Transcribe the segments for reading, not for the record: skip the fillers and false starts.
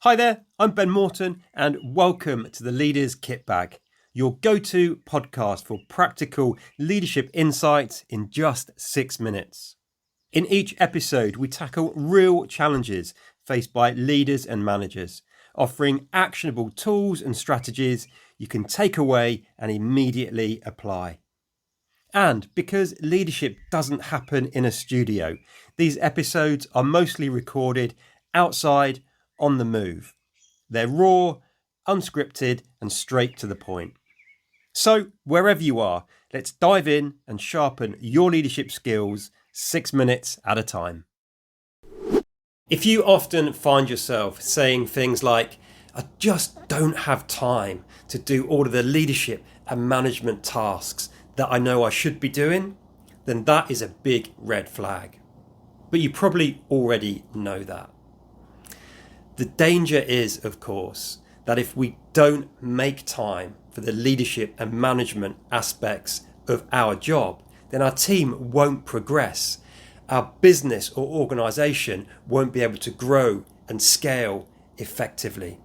Hi there, I'm Ben Morton and welcome to the Leaders Kit Bag, your go-to podcast for practical leadership insights in just 6 minutes. In each episode, we tackle real challenges faced by leaders and managers, offering actionable tools and strategies you can take away and immediately apply. And because leadership doesn't happen in a studio, these episodes are mostly recorded outside on the move. They're raw, unscripted, and straight to the point. So, wherever you are, let's dive in and sharpen your leadership skills 6 minutes at a time. If you often find yourself saying things like, I just don't have time to do all of the leadership and management tasks that I know I should be doing, then that is a big red flag. But you probably already know that. The danger is, of course, that if we don't make time for the leadership and management aspects of our job, then our team won't progress. Our business or organisation won't be able to grow and scale effectively.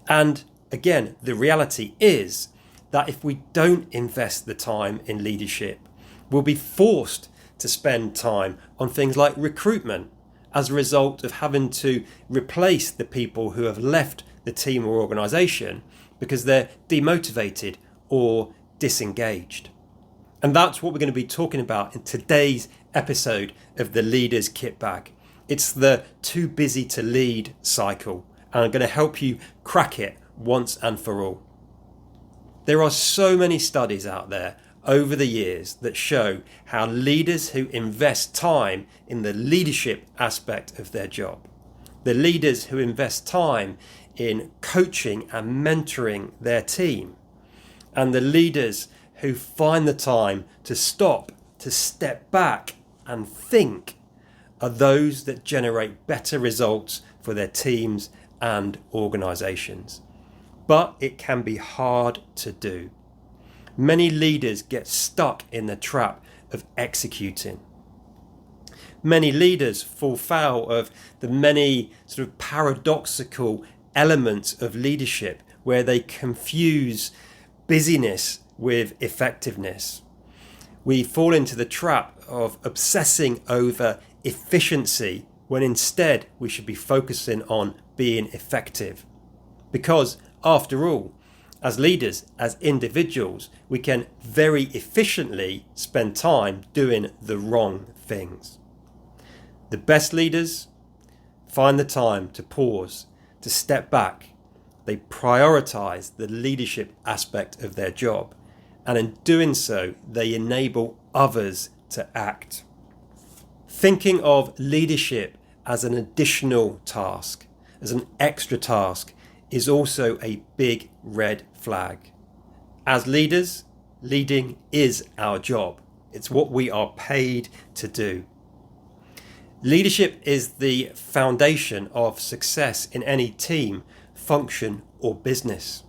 And again, the reality is that if we don't invest the time in leadership, we'll be forced to spend time on things like recruitment as a result of having to replace the people who have left the team or organisation because they're demotivated or disengaged. And that's what we're going to be talking about in today's episode of the Leaders Kit Bag. It's the too busy to lead cycle, and I'm going to help you crack it once and for all. There are so many studies out there over the years that show how leaders who invest time in the leadership aspect of their job, the leaders who invest time in coaching and mentoring their team, and the leaders who find the time to stop, to step back and think, are those that generate better results for their teams and organisations. But it can be hard to do. Many leaders get stuck in the trap of executing. Many leaders fall foul of the many sort of paradoxical elements of leadership where they confuse busyness with effectiveness. We fall into the trap of obsessing over efficiency when instead we should be focusing on being effective. Because after all, as leaders, as individuals, we can very efficiently spend time doing the wrong things. The best leaders find the time to pause, to step back. They prioritise the leadership aspect of their job, and in doing so, they enable others to act. Thinking of leadership as an additional task, as an extra task, is also a big red flag. As leaders, leading is our job. It's what we are paid to do. Leadership is the foundation of success in any team, function, or business.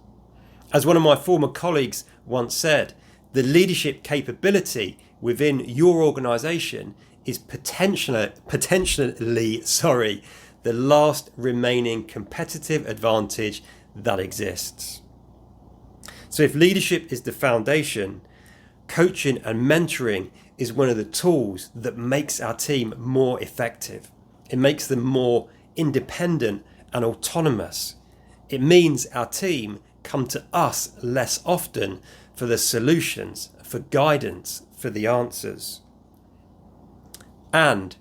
As one of my former colleagues once said, the leadership capability within your organisation is potentially the last remaining competitive advantage that exists. So if leadership is the foundation, coaching and mentoring is one of the tools that makes our team more effective. It makes them more independent and autonomous. It means our team come to us less often for the solutions, for guidance, for the answers. And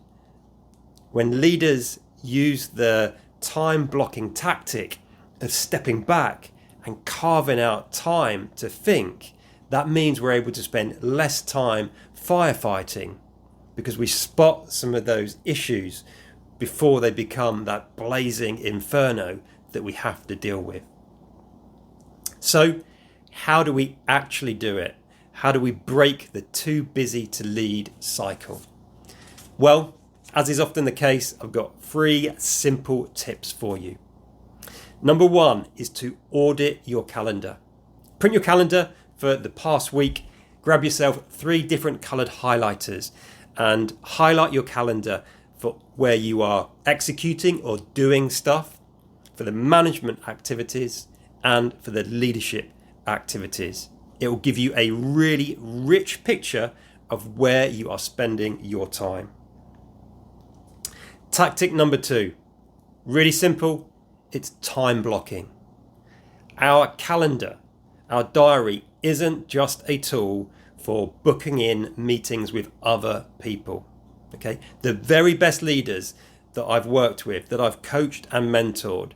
when leaders use the time blocking tactic of stepping back and carving out time to think, that means we're able to spend less time firefighting because we spot some of those issues before they become that blazing inferno that we have to deal with. So, how do we actually do it? How do we break the too busy to lead cycle? Well, as is often the case, I've got 3 simple tips for you. Number 1 is to audit your calendar. Print your calendar for the past week, grab yourself 3 different coloured highlighters and highlight your calendar for where you are executing or doing stuff, for the management activities and for the leadership activities. It will give you a really rich picture of where you are spending your time. Tactic number 2, really simple, it's time blocking. Our calendar, our diary isn't just a tool for booking in meetings with other people. Okay, the very best leaders that I've worked with, that I've coached and mentored,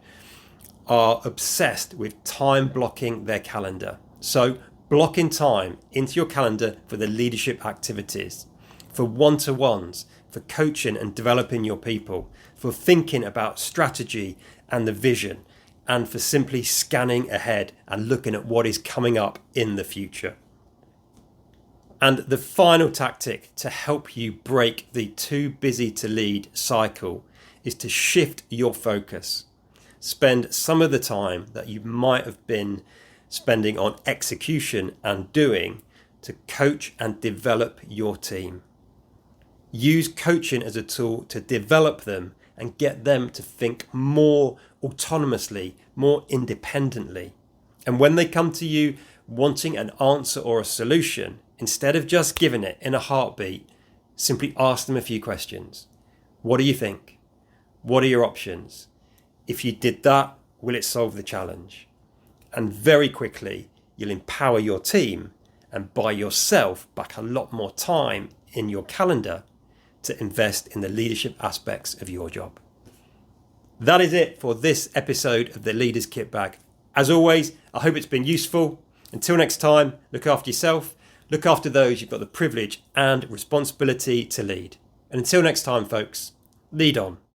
are obsessed with time blocking their calendar. So blocking time into your calendar for the leadership activities, for one-to-ones, for coaching and developing your people, for thinking about strategy and the vision, and for simply scanning ahead and looking at what is coming up in the future. And the final tactic to help you break the too busy to lead cycle is to shift your focus. Spend some of the time that you might have been spending on execution and doing to coach and develop your team. Use coaching as a tool to develop them and get them to think more autonomously, more independently. And when they come to you wanting an answer or a solution, instead of just giving it in a heartbeat, simply ask them a few questions. What do you think? What are your options? If you did that, will it solve the challenge? And very quickly, you'll empower your team and buy yourself back a lot more time in your calendar to invest in the leadership aspects of your job. That is it for this episode of the Leaders Kit Bag. As always, I hope it's been useful. Until next time, look after yourself, look after those you've got the privilege and responsibility to lead. And until next time, folks, lead on.